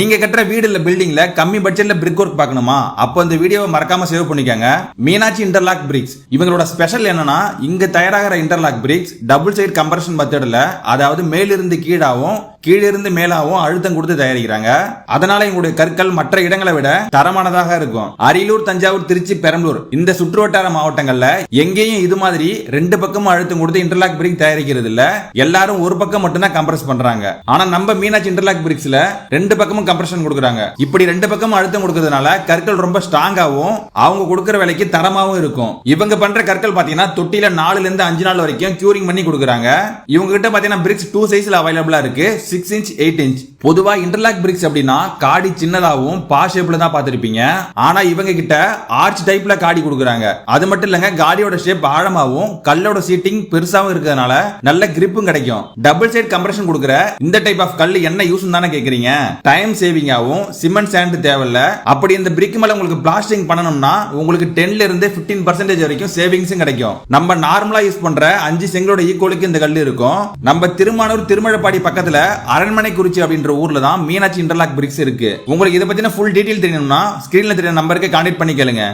நீங்க கட்டுற வீடு இல்ல பில்டிங்ல கம்மி பட்ஜெட்ல பிரிக் ஒர்க் பார்க்கணுமா? அப்போ இந்த வீடியோவை மறக்காம சேவ் பண்ணிக்கங்க. மீனாட்சி இன்டர்லாக் பிரிக்ஸ் இவங்களோட ஸ்பெஷல் என்னன்னா, இங்க தயாராகிற interlock bricks double side compression மெத்தட்ல, அதாவது மேலிருந்து கீழாவும் கீழிருந்து மேலாவும் அழுத்தம் கொடுத்து தயாரிக்கிறாங்க. அதனால எங்களுடைய கற்கள் மற்ற இடங்களை விட தரமானதாக இருக்கும். அரியலூர், தஞ்சாவூர், திருச்சி, பெரம்பலூர் இந்த சுற்றுவட்டார மாவட்டங்கள்ல எங்கேயும் இது மாதிரி ரெண்டு பக்கமும் அழுத்தம் கொடுத்து இன்டர்லாக் பிரிக் தயாரிக்கிறது இல்ல. எல்லாரும் ஒரு பக்கம் மட்டும் தான் கம்ப்ரஸ் பண்றாங்க. ஆனா நம்ம மீனாட்சி இன்டர்லாக் பிரிக்ஸ்ல ரெண்டு பக்கமும் கம்ப்ரஷன் கொடுக்கறாங்க. இப்படி ரெண்டு பக்கமும் அழுத்தம் கொடுக்கிறதுனால கற்கள் ரொம்ப ஸ்ட்ராங்காவும் அவங்க கொடுக்கிற விலைக்கு தரமாவும் இருக்கும். இவங்க பண்ற கற்கள் பாத்தீங்கன்னா தொட்டில 4 இருந்து 5 நாள் வரைக்கும் கியூரிங் பண்ணி கொடுக்கறாங்க. இவங்க கிட்ட பாத்தீங்கன்னா பிரிக்ஸ் 2 சைஸ்ல அவைலபிளா இருக்கு. 6 இன்ச் 8 இன்ச். பொதுவா இன்டர்லாக் பிரிக்ஸ் அப்படின்னா காடி சின்னதாவும் பா ஷேப்ல தான் பாத்திருப்பீங்க. ஆனா இவங்க கிட்ட ஆர்ச் டைப்ல காடி கொடுக்கறாங்க. அது மட்டும் இல்லங்க, காடியோட ஷேப் ஆழமாவும் கல்லோட சீட்டிங் பெருசாவும் இருக்கிறதுனால நல்ல கிரிப்பும் கிடைக்கும். டபுள் சைடு கம்ப்ரஷன் கொடுக்கிற இந்த டைப் ஆஃப் கல் என்ன யூஸ் தானே கேக்குறீங்க? டைம் சேவிங்காவும் சிமெண்ட் சாண்ட் தேவையில்ல. அப்படி இந்த பிரிக் மேல உங்களுக்கு பிளாஸ்டிங் பண்ணணும்னா உங்களுக்கு 10ல இருந்து 15% வரைக்கும் சேவிங்ஸும் கிடைக்கும். நம்ம நார்மலா யூஸ் பண்ற 5 செங்கலோட ஈக்குவலுக்கு இந்த கல் இருக்கும். நம்ம திருமானூர் திருமழப்பாடி பக்கத்துல அரண்மனை குறிச்சி அப்படின்ற ஊர்ல தான் மீனாட்சி இன்டர்லாக் பிரிக்ஸ் இருக்கு. உங்களுக்கு இதை பத்தின ஃபுல் டீடைல் தெரியணும்னா ஸ்கிரீன்ல தெரிய நம்பருக்கு கான்டாக்ட் பண்ணி கேளுங்க.